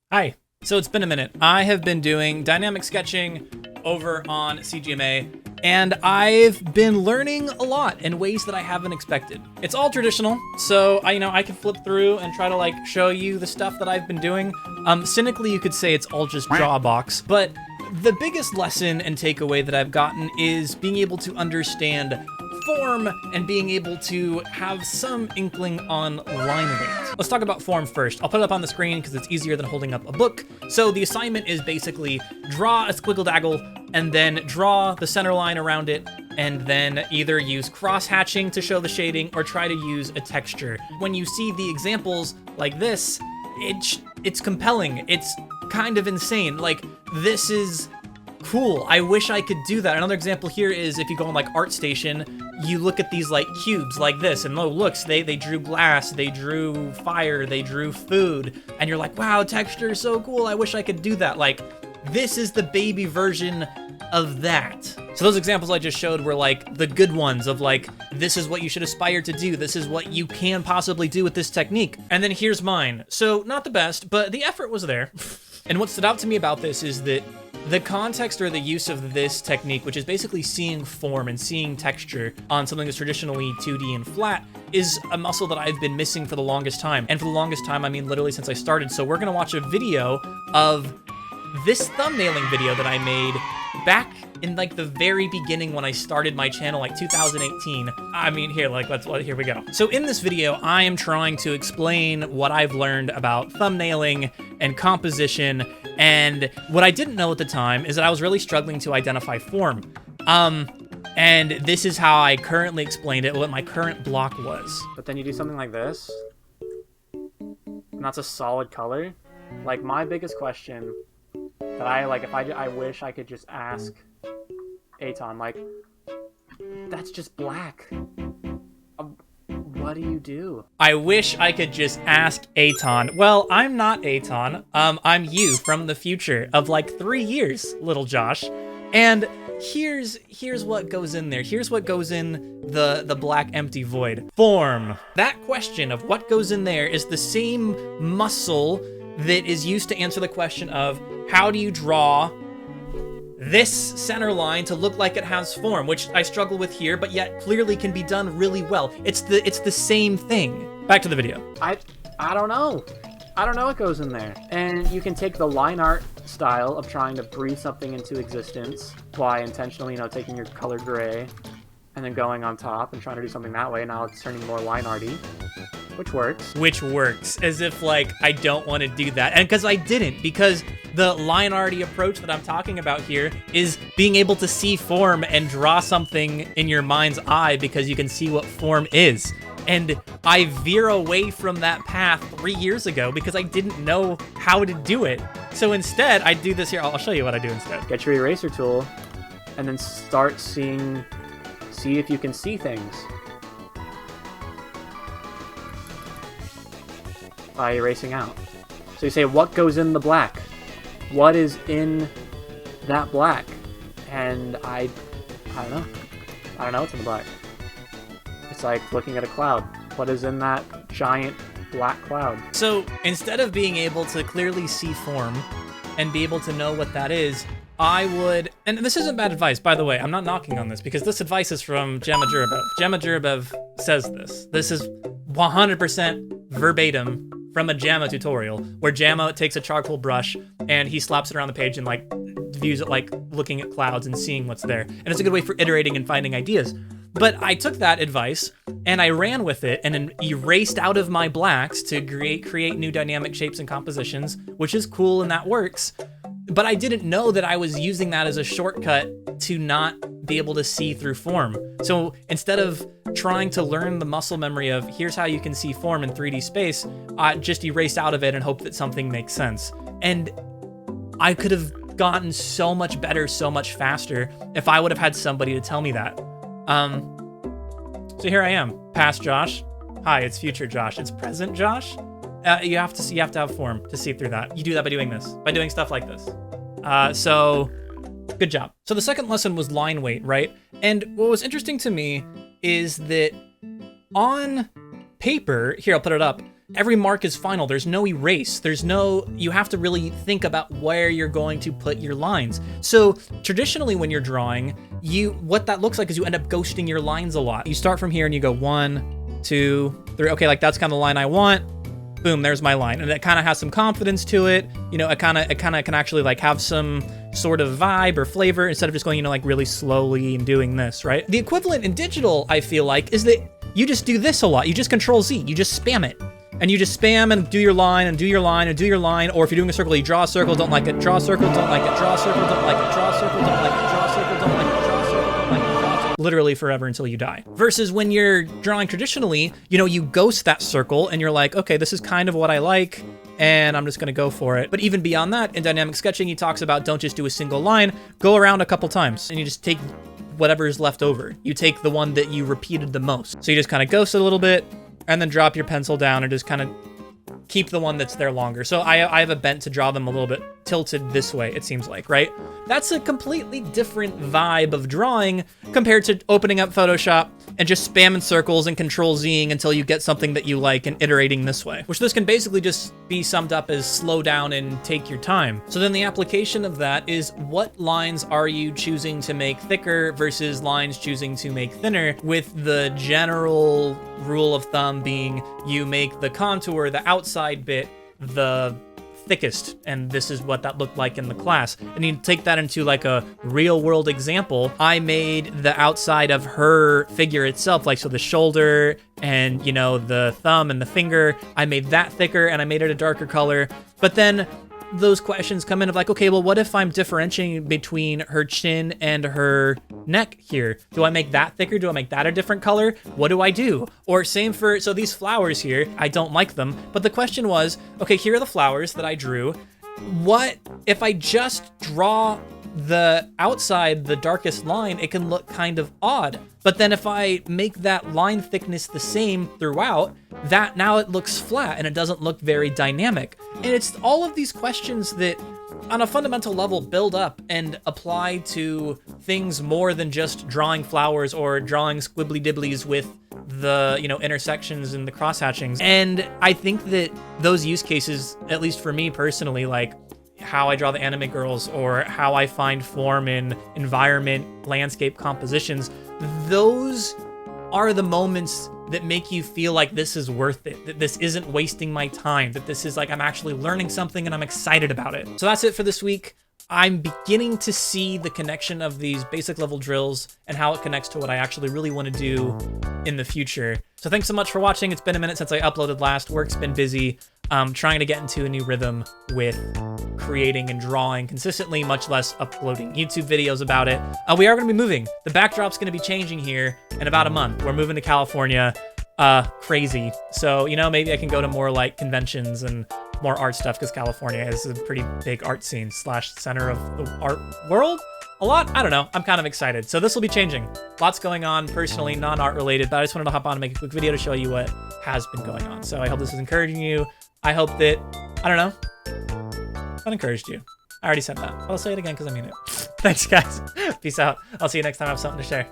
Hi. So it's been a minute. I have been doing dynamic sketching over on CGMA, and I've been learning a lot in ways that I haven't expected. It's all traditional, so I can flip through and try to show you the stuff that I've been doing. Cynically, you could say it's all just Drawbox, but the biggest lesson and takeaway that I've gotten is being able to understand form and being able to have some inkling on line weight. Let's talk about form first. I'll put it up on the screen because it's easier than holding up a book. So the assignment is basically draw a squiggle daggle and then draw the center line around it, and then either use cross-hatching to show the shading or try to use a texture. When you see the examples like this, it's compelling. It's kind of insane. This is cool. I wish I could do that. Another example here is if you go on ArtStation, you look at these cubes like this, and oh, looks, they drew glass, they drew fire, they drew food, and you're like, wow, texture is so cool. I wish I could do that. This is the baby version of that. So those examples I just showed were the good ones of this is what you should aspire to do. This is what you can possibly do with this technique. And then here's mine. So not the best, but the effort was there. And what stood out to me about this is that the context or the use of this technique, which is basically seeing form and seeing texture on something that's traditionally 2D and flat, is a muscle that I've been missing for the longest time. And for the longest time, I mean literally since I started. So we're gonna watch a video of this thumbnailing video that I made back in the very beginning when I started my channel, 2018. I mean, here we go. So in this video, I am trying to explain what I've learned about thumbnailing and composition, and what I didn't know at the time is that I was really struggling to identify form. And this is how I currently explained it, what my current block was. But then you do something like this, and that's a solid color. My biggest question that I wish I could just ask Aton, that's just black. What do you do? I wish I could just ask Aton. Well, I'm not Aton. I'm you from the future of 3 years, little Josh. And here's what goes in there. Here's what goes in the black empty void. Form. That question of what goes in there is the same muscle that is used to answer the question of how do you draw this center line to look like it has form, which I struggle with here, but yet clearly can be done really well. It's the same thing. Back to the video. I don't know. I don't know what goes in there. And you can take the line art style of trying to breathe something into existence by intentionally, taking your color gray and then going on top and trying to do something that way. Now it's turning more line arty, which works. Which works, as if I don't want to do that. And because I didn't, because the line arty approach that I'm talking about here is being able to see form and draw something in your mind's eye because you can see what form is. And I veer away from that path 3 years ago because I didn't know how to do it. So instead, I do this here. I'll show you what I do instead. Get your eraser tool and then start see if you can see things by erasing out. So you say, what goes in the black? What is in that black? And I don't know. I don't know what's in the black. It's like looking at a cloud. What is in that giant black cloud? So instead of being able to clearly see form and be able to know what that is, I would, and this isn't bad advice, by the way, I'm not knocking on this because this advice is from Gemma Jurabev. Gemma Jurabev says this. This is 100% verbatim from a Jamma tutorial where Jamma takes a charcoal brush and he slaps it around the page and views it looking at clouds and seeing what's there. And it's a good way for iterating and finding ideas. But I took that advice and I ran with it and erased out of my blacks to create new dynamic shapes and compositions, which is cool and that works. But I didn't know that I was using that as a shortcut to not be able to see through form. So instead of trying to learn the muscle memory of here's how you can see form in 3D space, I just erased out of it and hope that something makes sense. And I could have gotten so much better, so much faster if I would have had somebody to tell me that. So here I am, past Josh. Hi, it's future Josh. It's present Josh. You have to have form to see through that. You do that by doing this, by doing stuff like this. So good job. So the second lesson was line weight, right? And what was interesting to me is that on paper, here, I'll put it up, every mark is final. There's no erase. You have to really think about where you're going to put your lines. So traditionally when you're drawing, what that looks like is you end up ghosting your lines a lot. You start from here and you go 1, 2, 3. Okay, like that's kind of the line I want. Boom, there's my line. And it kind of has some confidence to it. You know, it kind of can actually like have some sort of vibe or flavor instead of just going, you know, like really slowly and doing this, right? The equivalent in digital, I feel like, is that you just do this a lot. You just Control Z, you just spam it. And you just spam and do your line and do your line and do your line. Or if you're doing a circle, you draw a circle, don't like it, draw a circle, don't like it, draw a circle, don't like it, draw a circle, don't like it, draw a circle, don't like it, draw a circle, don't like it, draw a circle. Literally forever until you die. Versus when you're drawing traditionally, you know, you ghost that circle and you're like, okay, this is kind of what I like, and I'm just gonna go for it. But even beyond that, in dynamic sketching, he talks about don't just do a single line, go around a couple times, and you just take whatever is left over. You take the one that you repeated the most. So you just kind of ghost it a little bit, and then drop your pencil down and just kind of keep the one that's there longer. So I have a bent to draw them a little bit tilted this way, it seems like, right? That's a completely different vibe of drawing compared to opening up Photoshop and just spamming circles and Control-Zing until you get something that you like and iterating this way, which this can basically just be summed up as slow down and take your time. So then the application of that is what lines are you choosing to make thicker versus lines choosing to make thinner, with the general rule of thumb being you make the contour, the outside bit, the thickest, and this is what that looked like in the class. And you take that into like a real world example. I made the outside of her figure itself, like so the shoulder and, you know, the thumb and the finger, I made that thicker and I made it a darker color. But then those questions come in of like, okay, well, what if I'm differentiating between her chin and her neck here? Do I make that thicker? Do I make that a different color? What do I do? Or same for, so these flowers here, I don't like them, but the question was, okay, here are the flowers that I drew. What if I just draw the outside, the darkest line, it can look kind of odd. But then if I make that line thickness the same throughout, that now it looks flat and it doesn't look very dynamic. And it's all of these questions that on a fundamental level build up and apply to things more than just drawing flowers or drawing squibbly dibblies with the, you know, intersections and the cross hatchings. And I think that those use cases, at least for me personally, like how I draw the anime girls or how I find form in environment, landscape compositions, those are the moments that make you feel like this is worth it, that this isn't wasting my time, that this is like I'm actually learning something and I'm excited about it. So that's it for this week. I'm beginning to see the connection of these basic level drills and how it connects to what I actually really want to do in the future. So thanks so much for watching. It's been a minute since I uploaded last. Work's been busy. Trying to get into a new rhythm with creating and drawing consistently, much less uploading YouTube videos about it. We are going to be moving. The backdrop's going to be changing here in about a month. We're moving to California. Crazy. So, you know, maybe I can go to more like conventions and more art stuff because California is a pretty big art scene / center of the art world. A lot? I don't know. I'm kind of excited. So this will be changing. Lots going on personally, non-art related, but I just wanted to hop on and make a quick video to show you what has been going on. So I hope this is encouraging you. I hope that, I don't know, that encouraged you. I already said that, but I'll say it again because I mean it. Thanks, guys. Peace out. I'll see you next time I have something to share.